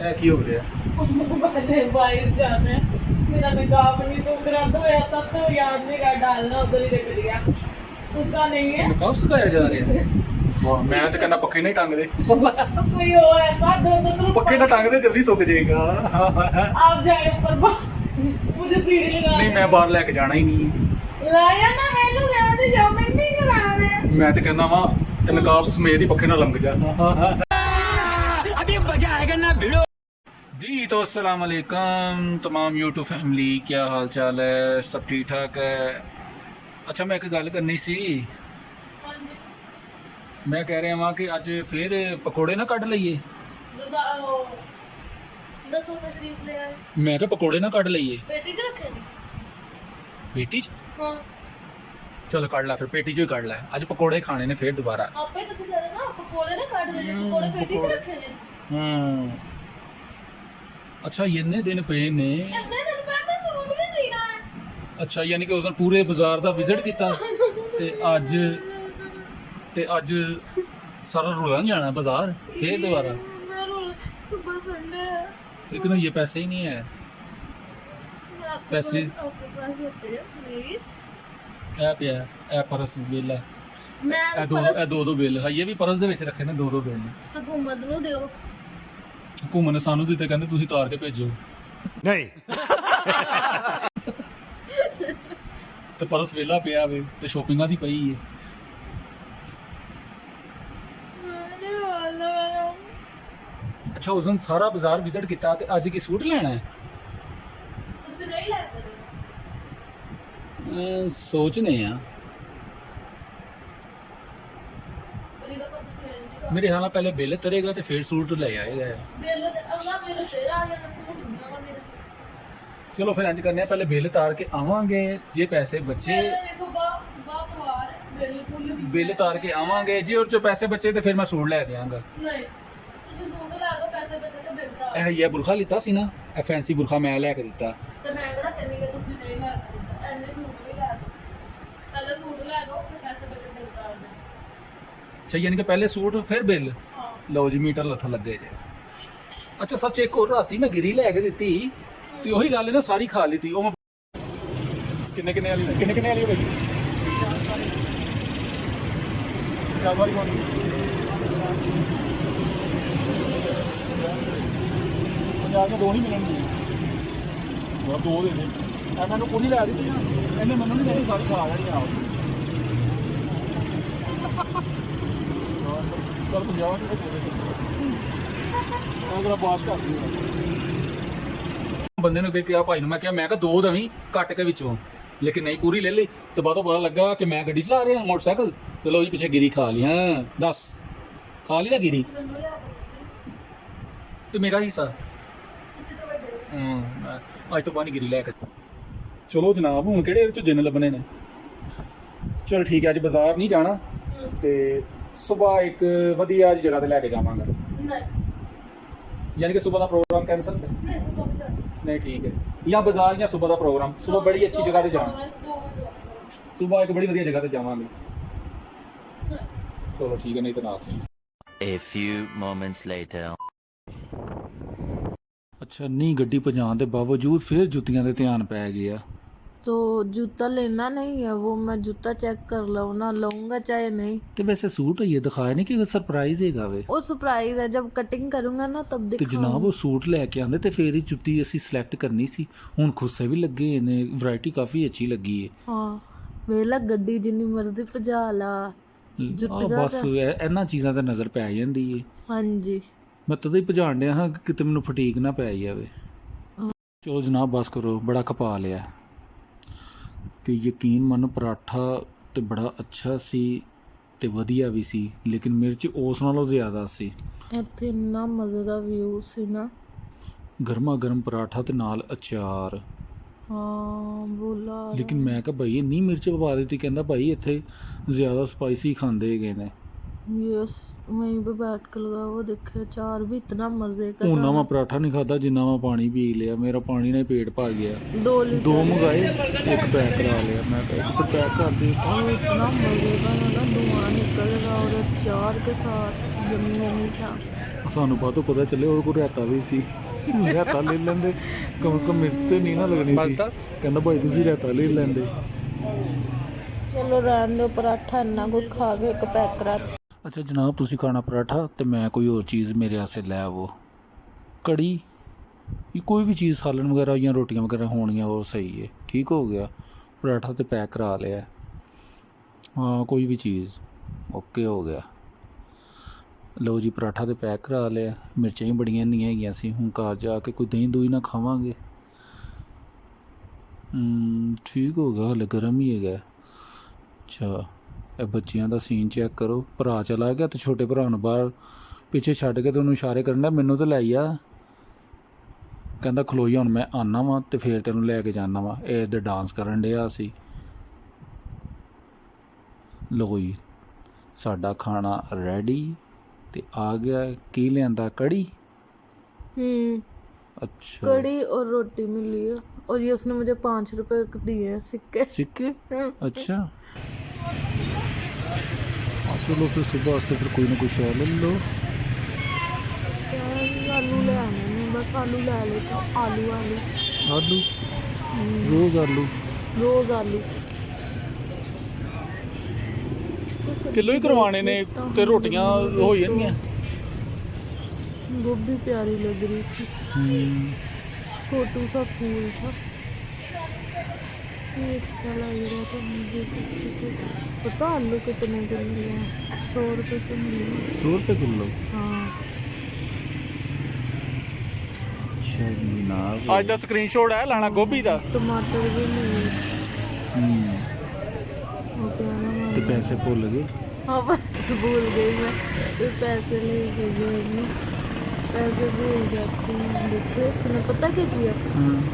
ਇਹ ਕੀ ਹੋ ਰਿਹਾ? मैंने बाहर जाना है, मेरा नकाब नहीं तो करा दो या तब तो याद नहीं कर डालना, उधर ही रख दिया, सूखा नहीं है। नकाब सुखाया जा रहा है? वाह, मैं तो कहना पक्के नहीं टांग दे। कोई और ऐसा दो पक्के ना टांग दे, जल्दी सूख जाएगा। आप जाए ऊपर मुझे सीढ़ी लगा नहीं, मैं बाहर लेके जाना ही नहीं। लाया ना मैंने याद है, जो मैं नहीं करा रहे। मैं तो कहना वा नकाब समेत ही पक्के ना लंघ जा। अभी मजा आएगा ना भिड़ो। जी तो अस्सलाम वालेकुम तमाम यूट्यूब फैमिली, क्या हाल चाल है? सब ठीक ठाक है? अच्छा, मैं एक गल करनी सी। मैं कह रहा वहाँ कि अज फिर पकौड़े ना कढ़ लीए। दसो तशरीफ ले आए। मैं क्या पकौड़े ना कढ़ लीए? पेटी च रखे जी। पेटी च? हाँ चल कढ़ ला फिर, पेटी चो ही कढ़ ला। अज पकौड़े खाने ने फिर दोबारा। आपे तुसी करे ना पकोड़े ना काट ले, पकोड़े पेटी च रखे ने। अच्छा, इन्ने दिन पे ने। इतने दिन पे मैं दूध भी पीना है। अच्छा, यानी कि उस दिन पूरे बाजार दा विजिट कीता ते अज सारा रुलन जाना बाजार फिर दोबारा। मैं सुबह संडे है। लेकिन ये पैसे ही नहीं है। पैसे आपके पास होते हैं प्लीज। क्या पिया ए परस बिल है, मैं ए दो बिल है। ये भी परस ਦੇ ਵਿੱਚ ਰੱਖੇ ਨੇ ਦੋ ਬਿਲ ਨੇ। हुकूमत ਨੂੰ ਦਿਓ। ਘੁੰਮਣ ਸਾਨੂੰ ਦਿੱਤੇ, ਕਹਿੰਦੇ ਤੁਸੀਂ ਤਾਰ ਕੇ ਭੇਜੋ। ਨਹੀਂ ਤੇ ਪਰਸ ਵੇਲਾ ਪਿਆ ਵੇ ਤੇ ਸ਼ੋਪਿੰਗਾਂ ਦੀ ਪਈ ਏ। ਅੱਛਾ, ਉਸ ਦਿਨ ਸਾਰਾ ਬਾਜ਼ਾਰ ਵਿਜ਼ਿਟ ਕੀਤਾ ਤੇ ਅੱਜ ਕੀ ਸੂਟ ਲੈਣਾ ਹੈ? ਤੁਸੀਂ ਨਹੀਂ ਲੈਂਦੇ? ਸੋਚਨੇ ਆ। ਮੇਰੇ ਖਿਆਲ ਨਾਲ ਪਹਿਲੇ ਬਿੱਲ ਤਰੇਗਾ ਤੇ ਫਿਰ ਸੂਟ ਲੈ ਆਏਗਾ। ਬਿੱਲ ਤੇ ਅਗਲਾ ਬਿੱਲ ਫੇਰ ਆ ਗਿਆ, ਸੂਟ ਹੁੰਦਾ ਵਾ ਮੇਰਾ। ਚਲੋ ਫਿਰ ਇੰਜ ਕਰਨੇ ਆ, ਪਹਿਲੇ ਬਿੱਲ ਤਾਰ ਕੇ ਆਵਾਂਗੇ, ਜੇ ਪੈਸੇ ਬਚੇ ਬਿੱਲ ਨਹੀਂ ਸੁਬਾ ਤਵਾਰ ਬਿੱਲ ਫੁੱਲ ਬਿੱਲ ਤਾਰ ਕੇ ਆਵਾਂਗੇ, ਜੇ ਉਹ ਚੋਂ ਪੈਸੇ ਬਚੇ ਤੇ ਫਿਰ ਮੈਂ ਸੂਟ ਲੈ ਦਿਆਂਗਾ। ਨਹੀਂ, ਤੁਸੀਂ ਸੂਟ ਲੈ ਦਿਓ, ਪੈਸੇ ਬਚੇ ਤੇ ਬਿੱਲ ਦਾ। ਇਹ ਬੁਰਖਾ ਲਿੱਤਾ ਸੀ ਨਾ, ਇਹ ਫੈਂਸੀ ਬੁਰਖਾ ਮੈਂ ਲੈ ਕੇ ਦਿੱਤਾ। ਤੇ ਮੈਂ ਕਿਹੜਾ ਕਹਿੰਦੀ ਕਿ ਤੁਸੀਂ ਨਹੀਂ ਲੈ ਦਿੱਤਾ, ਐਨੇ ਸੂਟ ਨਹੀਂ ਲੈ ਦਿਓ। ਪਹਿਲੇ ਸੂਟ ਲੈ ਦਿਓ, ਫਿਰ ਪੈਸੇ ਬਚੇ ਬਿੱਲ ਦਾ ਆਉਂਦਾ। ਅੱਛਾ, ਯਾਨੀ ਕਿ ਪਹਿਲੇ ਸੂਟ ਫਿਰ ਬਿੱਲ। ਹਾਂ ਲਓ ਜੀ, ਮੀਟਰ ਲੱਥ ਲੱਗੇ ਜੇ। ਅੱਛਾ ਸੱਚ, ਇੱਕ ਹੋਰ ਰਾਤੀ ਮੈਂ ਗਿਰੀ ਲੈ ਕੇ ਦਿੱਤੀ ਤੇ ਉਹੀ ਗੱਲ ਨਾ, ਸਾਰੀ ਖਾ ਲਈ ਉਹ। ਕਿੰਨੇ ਵਾਲੀ ਹੋਈ? ਕਿਆ ਵਾਰੀ ਹੋਣੀ? 50 ਦੋ ਨਹੀਂ ਮਿਲਣਗੀਆਂ। ਹੋਰ ਦੋ ਦੇ ਦੇ। ਇਹ ਮੈਨੂੰ ਕੋਈ ਲੈ ਦਿੱਤੀ ਨਾ, ਇਹਨੇ ਮੈਨੂੰ ਨਹੀਂ ਦੇਣੀ, ਸਾਰੀ ਖਾ ਲੈਣੀ ਆ। ਚਲ 50 ਦੇ ਅਗਰ ਬਾਸ ਕਰ ਦਿਓ। ਬੰਦੇ ਨੂੰ ਕਿਹਾ, ਭਾਈ ਨੂੰ ਮੈਂ ਕਿਹਾ ਦੋ ਦਵੀਂ ਕੱਟ ਕੇ ਵਿੱਚੋਂ, ਲੇਕਿਨ ਨਹੀਂ, ਪੂਰੀ ਲੈ ਲਈ। ਤੇ ਬਾਅਦੋਂ ਪਤਾ ਲੱਗਾ ਕਿ ਮੈਂ ਗੱਡੀ ਚਲਾ ਰਿਹਾ ਮੋਟਰਸਾਈਕਲ। ਚਲੋ ਜੀ, ਪਿੱਛੇ ਗਿਰੀ ਖਾ ਲਈ। ਹਾਂ ਦੱਸ, ਖਾ ਲਈ ਨਾ ਗਿਰੀ ਤੇ ਮੇਰਾ ਹਿੱਸਾ। ਅੱਜ ਤੋਂ ਬਾਅਦ ਗਿਰੀ ਲੈ ਕੇ। ਚਲੋ ਜਨਾਬ, ਹੁਣ ਕਿਹੜੇ ਵਿੱਚ ਜਿੰਨ ਲੱਭਣੇ ਨੇ? ਚਲ ਠੀਕ ਹੈ, ਅੱਜ ਬਾਜ਼ਾਰ ਨਹੀਂ ਜਾਣਾ ਤੇ ਸੁਬਾਹ ਇੱਕ ਵਧੀਆ ਜਿਹੀ ਜਗ੍ਹਾ ਤੇ ਲੈ ਕੇ ਜਾਵਾਂਗਾ। ਨਹੀਂ यानी कि सुबह का प्रोग्राम कैंसिल है? ਨਹੀਂ ਸੁਬਾ ਬਚਾ नहीं ठीक है, या बाजार या सुबह का प्रोग्राम। सुबह बड़ी अच्छी जगह से जाना, सुबह एक बड़ी बढ़िया जगह से जावांगे। चलो ठीक है, नहीं तो ना सही। A few moments later. अच्छा, नहीं गड्डी भजाने के बावजूद फिर जुत्तियां दे ध्यान पै गया। तो जूता लेना नहीं है, वो मैं जूता चेक कर लूँ ना, लूँगा चाहे नहीं। तो वैसे सूट ये दिखाया नहीं कि सरप्राइज हैगा वे? वो सरप्राइज है, जब कटिंग करूँगा ना तब ਤੇ ਜਨਾਬ ਉਹ ਸੂਟ ਲੈ ਕੇ ਆਂਦੇ ਤੇ ਫੇਰ ਹੀ ਜੁੱਤੀ ਅਸੀਂ ਸਿਲੈਕਟ ਕਰਨੀ ਸੀ। ਹੁਣ ਖੁੱਸੇ ਵੀ ਲੱਗੇ ਨੇ, ਵੈਰਾਈਟੀ ਕਾਫੀ ਅੱਛੀ ਲੱਗੀ ਹੈ। ਹਾਂ ਵੇਲਾ ਗੱਡੀ ਜਿੰਨੀ ਮਰਜ਼ੀ ਭਜਾ ਲਾ, ਜੁੱਤੀਆਂ ਬਸ ਇਹਨਾਂ ਚੀਜ਼ਾਂ ਤੇ ਨਜ਼ਰ ਪੈ ਜਾਂਦੀ ਹੈ। ਹਾਂਜੀ, ਮੈਂ ਤਦ ਹੀ ਭਜਾਣ ਡਿਆ ਹਾਂ ਕਿ ਕਿਤੇ ਮੈਨੂੰ ਫਟੀਕ ਨਾ ਪੈ ਜਾਵੇ। ਚਲੋ ਜਨਾਬ ਬਸ ਕਰੋ, ਬੜਾ ਖਪਾ ਲਿਆ। ਤੇ ਯਕੀਨ ਮੰਨ, ਪਰਾਠਾ ਤੇ ਬੜਾ ਅੱਛਾ ਸੀ ਤੇ ਵਧੀਆ ਵੀ ਸੀ, ਲੇਕਿਨ ਮਿਰਚ ਉਸ ਨਾਲੋਂ ਜ਼ਿਆਦਾ ਸੀ। ਇੱਥੇ ਇੰਨਾ ਮਜ਼ੇ ਦਾ ਵਿਊ ਸੀ ਨਾ, ਗਰਮਾ ਗਰਮ ਪਰਾਠਾ ਤੇ ਨਾਲ ਅਚਾਰ। ਹਾਂ ਬੋਲਾ। ਲੇਕਿਨ ਮੈਂ ਕਿਹਾ ਭਾਈ ਇੰਨੀ ਮਿਰਚ ਪਵਾ ਦਿੱਤੀ। ਕਹਿੰਦਾ ਭਾਈ ਇੱਥੇ ਜ਼ਿਆਦਾ ਸਪਾਈਸੀ ਖਾਂਦੇ ਹੈਗੇ ਨੇ। यस, वहीं पे बैठ कर लगा वो देखे चार भी इतना मजे का। ਉਹਨਾਂ ਮੈਂ ਪਰਾਠਾ ਨਹੀਂ ਖਾਦਾ ਜਿੰਨਾ ਮੈਂ ਪਾਣੀ ਪੀ ਲਿਆ। ਮੇਰਾ ਪਾਣੀ ਨਾਲ ਪੇਟ ਭਰ ਗਿਆ। 2 लीटर ਦੋ ਮੰਗਾਏ, ਇੱਕ ਪੈਕ ਕਰਾ ਲਿਆ। ਮੈਂ ਕਿਹਾ ਇੱਕ ਪੈਕ ਕਰ ਦੇ। और इतना मजे का ना, धुआं निकल रहा और अचार के साथ यम्मी यम्मी था। ਸਾਨੂੰ ਬਾਅਦੋਂ ਪਤਾ ਚੱਲੇ ਉਹਦੇ ਕੋਲ ਰਾਇਤਾ ਵੀ ਸੀ, ਰਾਇਤਾ ਲੈ ਲੈਂਦੇ, ਕਮ ਸੇ ਕਮ ਮਿਰਚ ਤੇ ਨਹੀਂ ਨਾ ਲੱਗਣੀ ਸੀ। ਕਹਿੰਦਾ ਭਾਈ ਤੁਸੀਂ ਰਾਇਤਾ ਲੈ ਲੈਂਦੇ। ਚਲੋ ਰਹਿਣ ਦਿਓ, ਪਰਾਠਾ ਇੰਨਾ ਕੁਝ ਖਾ ਕੇ ਇੱਕ ਪੈਕ ਕਰਾ। ਅੱਛਾ ਜਨਾਬ, ਤੁਸੀਂ ਖਾਣਾ ਪਰਾਠਾ ਤੇ ਮੈਂ ਕੋਈ ਹੋਰ ਚੀਜ਼ ਮੇਰੇ ਵਾਸਤੇ ਲੈ ਆਵੋ, ਕੜੀ ਕੋਈ ਵੀ ਚੀਜ਼, ਸਾਲਨ ਵਗੈਰਾ ਜਾਂ ਰੋਟੀਆਂ ਵਗੈਰਾ ਹੋਣੀਆਂ ਉਹ ਸਹੀ ਹੈ। ਠੀਕ ਹੋ ਗਿਆ, ਪਰਾਠਾ ਤੇ ਪੈਕ ਕਰਾ ਲਿਆ। ਹਾਂ ਕੋਈ ਵੀ ਚੀਜ਼ ਓਕੇ ਹੋ ਗਿਆ। ਲਓ ਜੀ ਪਰਾਠਾ ਤੇ ਪੈਕ ਕਰਾ ਲਿਆ। ਮਿਰਚਾਂ ਹੀ ਬੜੀਆਂ ਨਹੀਂ ਹੈਗੀਆਂ ਸੀ, ਹੁਣ ਘਰ ਜਾ ਕੇ ਕੋਈ ਦਹੀਂ ਦੂਈ ਨਾ ਖਾਵਾਂਗੇ। ਠੀਕ ਹੋ ਗਿਆ, ਹਾਲੇ ਗਰਮ ਹੀ ਹੈਗਾ। ਅੱਛਾ ਇਹ ਬੱਚਿਆਂ ਦਾ ਸੀਨ ਚੈੱਕ ਕਰੋ, ਭਰਾ ਚਲਾ ਗਿਆ ਤੇ ਛੋਟੇ ਭਰਾ ਨੂੰ ਬਾਹਰ ਪਿੱਛੇ ਛੱਡ ਕੇ ਤੇ ਉਹਨੂੰ ਇਸ਼ਾਰੇ ਕਰਨ ਡਿਆ ਮੈਨੂੰ ਤਾਂ ਲੈ ਆ। ਕਹਿੰਦਾ ਖਲੋਈ ਹੁਣ ਮੈਂ ਆਨਾ ਵਾਂ ਤੇ ਫਿਰ ਤੈਨੂੰ ਲੈ ਕੇ ਜਾਣਾ ਵਾਂ। ਇਹ ਇੱਧਰ ਡਾਂਸ ਕਰਨ ਡਿਆ ਸੀ। ਲਓ ਜੀ ਸਾਡਾ ਖਾਣਾ ਰੈਡੀ ਤੇ ਆ ਗਿਆ। ਕੀ ਲਿਆਂਦਾ? ਕੜੀ। अच्छा कड़ी और रोटी मिली है और ये उसने मुझे 5 रुपए दिए हैं सिक्के। सिक्के? अच्छा चलो फिर सुबह वास्ते फिर कोई ना कोई शय ले लो। आलू ले आने हैं, बस आलू ले लेता हूँ। आलू आलू आलू रोज आलू रोज आलू किलो ही करवाने ने ते रोटियां हो जाएंगी। गोभी प्यारी लग रही थी, छोटू सा फूल था, ये अच्छा लग रहा था मुझे। पता आलू कितने के मिले हैं? 100 रुपये के मिले। 100 रुपये किलो? हाँ। अच्छा जनाब आज दा स्क्रीनशॉट है लाना गोभी दा। टमाटर भी मिले। वो क्या नाम है? ते पैसे भुल गए? हाँ बस भूल गई मैं, तो पैसे ले गए, पैसे भूल जाती हूँ। देखो उसने पता क्या किया,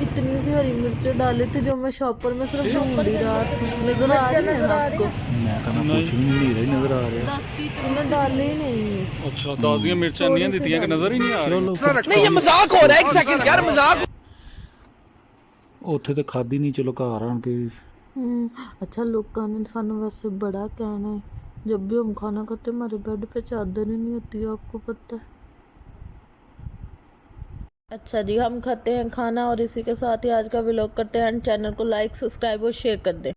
इतनी सी हरी मिर्च डाली थी जो मैं शॉपर में सिर्फ ढूंढ ही रहा था। नजर आ रही है आपको? मैं कहना कुछ भी नहीं रहा नजर आ रहा। मैंने डाली ही नहीं है। अच्छा 10 ਦੀਆਂ ਮਿਰਚਾਂ ਨਹੀਂ ਦਿੱਤੀਆਂ ਕਿ ਨਜ਼ਰ ਹੀ ਨਹੀਂ ਆ ਰਹੀ। चलो नहीं ये मजाक हो रहा है, एक सेकंड यार मजाक। ਉੱਥੇ ਤੇ ਖਾਦੀ ਨਹੀਂ, ਚਲੋ ਘਰ ਆਣ ਕੇ। अच्छा लोगों ने सानू वैसे बड़ा कहना है, जब भी हम खाना खाते हमारे बेड पे चादर ही नहीं होती है, आपको पता है। अच्छा जी हम खाते हैं खाना और इसी के साथ ही आज का व्लॉग करते हैं। चैनल को लाइक सब्सक्राइब और शेयर कर दें।